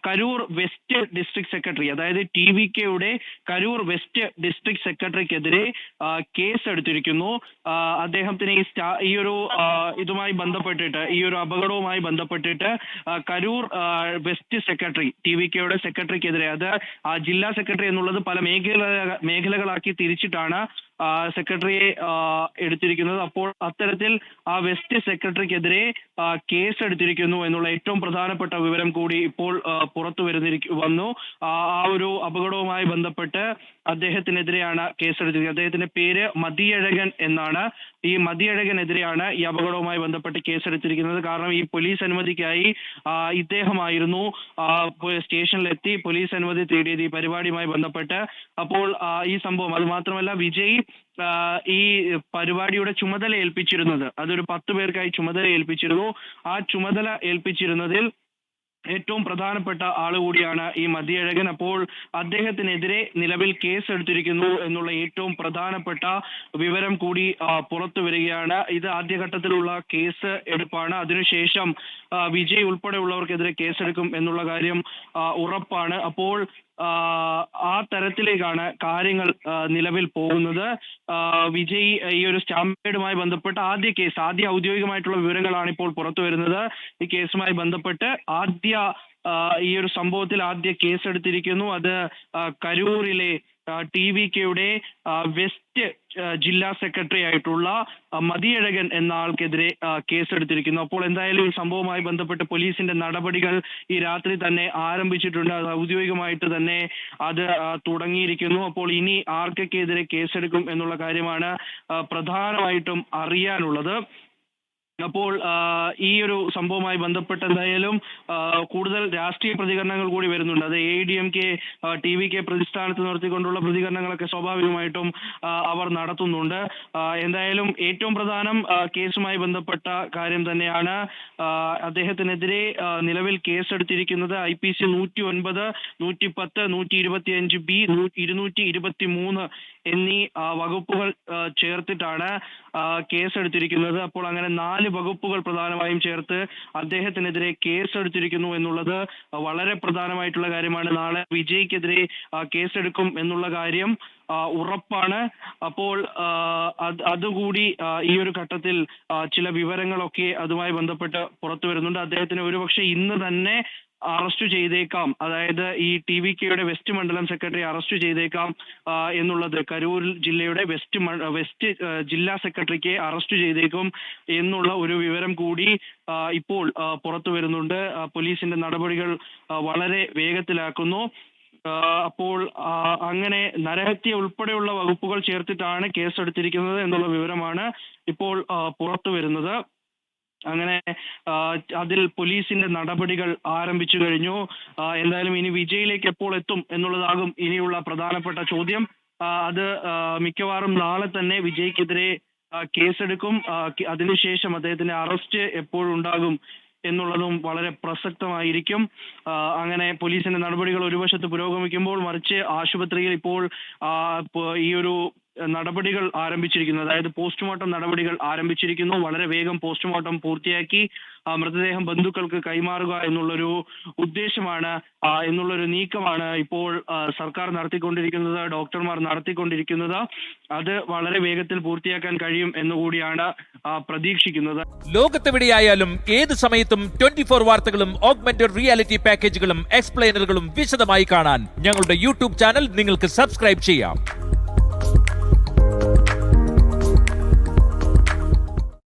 Karur west district secretary, അതായത് TVKയുടെ Karur west district സെക്രട്ടറിക്കെതിരെ case എടുത്തിരിക്കുന്നു. അദ്ദേഹത്തിന് ഈ ഒരു ഇതുമായി ബന്ധപ്പെട്ടിട്ട്, ഈ ഒരു അപകടവുമായി ബന്ധപ്പെട്ടിട്ട് കരൂർ വെസ്റ്റ് സെക്രട്ടറി, TVKയുടെ സെക്രട്ടറിക്കെതിരെ, അത് ജില്ലാ സെക്രട്ടറി എന്നുള്ളത് പല മേഖലകളാക്കി തിരിച്ചിട്ടാണ് സെക്രട്ടറിയെ എടുത്തിരിക്കുന്നത്. അപ്പോൾ അത്തരത്തിൽ ആ വെസ്റ്റ് സെക്രട്ടറിക്കെതിരെ കേസ് എടുത്തിരിക്കുന്നു എന്നുള്ള ഏറ്റവും പ്രധാനപ്പെട്ട വിവരം കൂടി ഇപ്പോൾ പുറത്തു വന്നു. ആ ഒരു അപകടവുമായി ബന്ധപ്പെട്ട് അദ്ദേഹത്തിനെതിരെയാണ് കേസെടുത്തിരിക്കുന്നത്. അദ്ദേഹത്തിന്റെ പേര് മതിയഴകൻ എന്നാണ്. ഈ മതിയഴകനെതിരെയാണ് ഈ അപകടവുമായി ബന്ധപ്പെട്ട് കേസെടുത്തിരിക്കുന്നത്. കാരണം ഈ പോലീസ് അനുമതിക്കായി ഇദ്ദേഹമായിരുന്നു സ്റ്റേഷനിലെത്തി പോലീസ് അനുമതി തേടിയത് ഈ പരിപാടിയുമായി ബന്ധപ്പെട്ട്. അപ്പോൾ ഈ സംഭവം, അത് മാത്രമല്ല വിജയ് ഈ പരിപാടിയുടെ ചുമതല ഏൽപ്പിച്ചിരുന്നത്, അതൊരു 10 പേർക്കായി ചുമതല ഏൽപ്പിച്ചിരുന്നു. ആ ചുമതല ഏൽപ്പിച്ചിരുന്നതിൽ ഏറ്റവും പ്രധാനപ്പെട്ട ആള് കൂടിയാണ് ഈ മതിയഴകൻ. അപ്പോൾ അദ്ദേഹത്തിനെതിരെ നിലവിൽ കേസ് എടുത്തിരിക്കുന്നു എന്നുള്ള ഏറ്റവും പ്രധാനപ്പെട്ട വിവരം കൂടി പുറത്തു വരികയാണ്. ഇത് ആദ്യഘട്ടത്തിലുള്ള കേസ് എടുപ്പാണ്. അതിനുശേഷം വിജയ് ഉൾപ്പെടെയുള്ളവർക്കെതിരെ കേസെടുക്കും എന്നുള്ള കാര്യം ഉറപ്പാണ്. അപ്പോൾ ആ തരത്തിലേക്കാണ് കാര്യങ്ങൾ നിലവിൽ പോകുന്നത്. വിജയ് ഈ ഒരു സ്റ്റാമ്പേഡുമായി ബന്ധപ്പെട്ട് ആദ്യ ഔദ്യോഗികമായിട്ടുള്ള വിവരങ്ങളാണ് ഇപ്പോൾ പുറത്തു വരുന്നത്. ഈ കേസുമായി ബന്ധപ്പെട്ട് ഈ ഒരു സംഭവത്തിൽ ആദ്യ കേസെടുത്തിരിക്കുന്നു. അത് കരൂരിലെ TVKയുടെ വെസ്റ്റ് ജില്ലാ സെക്രട്ടറി ആയിട്ടുള്ള മതിയഴകൻ എന്ന ആൾക്കെതിരെ കേസെടുത്തിരിക്കുന്നു. അപ്പോൾ എന്തായാലും ഈ സംഭവവുമായി ബന്ധപ്പെട്ട് പോലീസിന്റെ നടപടികൾ ഈ രാത്രി തന്നെ ആരംഭിച്ചിട്ടുണ്ട്. അത് ഔദ്യോഗികമായിട്ട് തന്നെ അത് തുടങ്ങിയിരിക്കുന്നു. അപ്പോൾ ഇനി ആർക്കൊക്കെതിരെ കേസെടുക്കും എന്നുള്ള കാര്യമാണ് പ്രധാനമായിട്ടും അറിയാനുള്ളത്. അപ്പോൾ ഈ ഒരു സംഭവവുമായി ബന്ധപ്പെട്ട് എന്തായാലും കൂടുതൽ രാഷ്ട്രീയ പ്രതികരണങ്ങൾ കൂടി വരുന്നുണ്ട്. അത് ADMK TVK പ്രതിസ്ഥാനത്ത് നിർത്തിക്കൊണ്ടുള്ള പ്രതികരണങ്ങളൊക്കെ സ്വാഭാവികമായിട്ടും അവർ നടത്തുന്നുണ്ട്. എന്തായാലും ഏറ്റവും പ്രധാനം കേസുമായി ബന്ധപ്പെട്ട കാര്യം തന്നെയാണ്. അദ്ദേഹത്തിനെതിരെ നിലവിൽ കേസെടുത്തിരിക്കുന്നത് IPC 109, 110, 125B, 223 എന്നീ വകുപ്പുകൾ ചേർത്തിട്ടാണ് കേസെടുത്തിരിക്കുന്നത്. അപ്പോൾ അങ്ങനെ 4 വകുപ്പുകൾ പ്രധാനമായും ചേർത്ത് അദ്ദേഹത്തിനെതിരെ കേസെടുത്തിരിക്കുന്നു എന്നുള്ളത് വളരെ പ്രധാനമായിട്ടുള്ള കാര്യമാണ്. നാളെ വിജയ്ക്കെതിരെ കേസെടുക്കും എന്നുള്ള കാര്യം ഉറപ്പാണ്. അപ്പോൾ അതുകൂടി ഈ ഒരു ഘട്ടത്തിൽ ചില വിവരങ്ങളൊക്കെ അതുമായി ബന്ധപ്പെട്ട് പുറത്തു വരുന്നുണ്ട്. അദ്ദേഹത്തിന് ഒരുപക്ഷെ ഇന്ന് തന്നെ അറസ്റ്റ് ചെയ്തേക്കാം, അതായത് ഈ TVKയുടെ വെസ്റ്റ് മണ്ഡലം സെക്രട്ടറി അറസ്റ്റ് ചെയ്തേക്കാം എന്നുള്ളത്, കരൂർ ജില്ലയുടെ വെസ്റ്റ് ജില്ലാ സെക്രട്ടറിക്ക് അറസ്റ്റ് ചെയ്തേക്കും എന്നുള്ള ഒരു വിവരം കൂടി ഇപ്പോൾ പുറത്തു വരുന്നുണ്ട്. പോലീസിന്റെ നടപടികൾ വളരെ വേഗത്തിലാക്കുന്നു. അപ്പോൾ അങ്ങനെ നരഹത്യ ഉൾപ്പെടെയുള്ള വകുപ്പുകൾ ചേർത്തിട്ടാണ് കേസെടുത്തിരിക്കുന്നത് എന്നുള്ള വിവരമാണ് ഇപ്പോൾ പുറത്തു വരുന്നത്. അങ്ങനെ അതിൽ പോലീസിന്റെ നടപടികൾ ആരംഭിച്ചു കഴിഞ്ഞു. എന്തായാലും ഇനി വിജയിലേക്ക് എപ്പോൾ എത്തും എന്നുള്ളതാകും ഇനിയുള്ള പ്രധാനപ്പെട്ട ചോദ്യം. അത് മിക്കവാറും നാളെ തന്നെ വിജയ്ക്കെതിരെ കേസെടുക്കും. അതിനുശേഷം അദ്ദേഹത്തിന്റെ അറസ്റ്റ് എപ്പോഴുണ്ടാകും എന്നുള്ളതും വളരെ പ്രസക്തമായിരിക്കും. അങ്ങനെ പോലീസിന്റെ നടപടികൾ ഒരു വശത്ത് പുരോഗമിക്കുമ്പോൾ മറിച്ച് ആശുപത്രിയിൽ ഇപ്പോൾ ഈ ഒരു നടപടികൾ ആരംഭിച്ചിരിക്കുന്നു, അതായത് പോസ്റ്റ്മോർട്ടം നടപടികൾ ആരംഭിച്ചിരിക്കുന്നു. വളരെ വേഗം പോസ്റ്റ്മോർട്ടം പൂർത്തിയാക്കി മൃതദേഹം ബന്ധുക്കൾക്ക് കൈമാറുക എന്നുള്ളൊരു ഉദ്ദേശമാണ്, എന്നുള്ളൊരു നീക്കമാണ് ഇപ്പോൾ സർക്കാർ നടത്തിക്കൊണ്ടിരിക്കുന്നത്, ഡോക്ടർമാർ നടത്തിക്കൊണ്ടിരിക്കുന്നത്. അത് വളരെ വേഗത്തിൽ പൂർത്തിയാക്കാൻ കഴിയും എന്നുകൂടിയാണ് പ്രതീക്ഷിക്കുന്നത്. ലോകത്തെവിടെയായാലും ഏത് സമയത്തും 24 വാർത്തകളും ഓഗ്മെന്റഡ് റിയാലിറ്റി പാക്കേജുകളും എക്സ്പ്ലെയിനറുകളും വിശദമായി കാണാൻ ഞങ്ങളുടെ YouTube ചാനൽ നിങ്ങൾക്ക് സബ്സ്ക്രൈബ് ചെയ്യാം.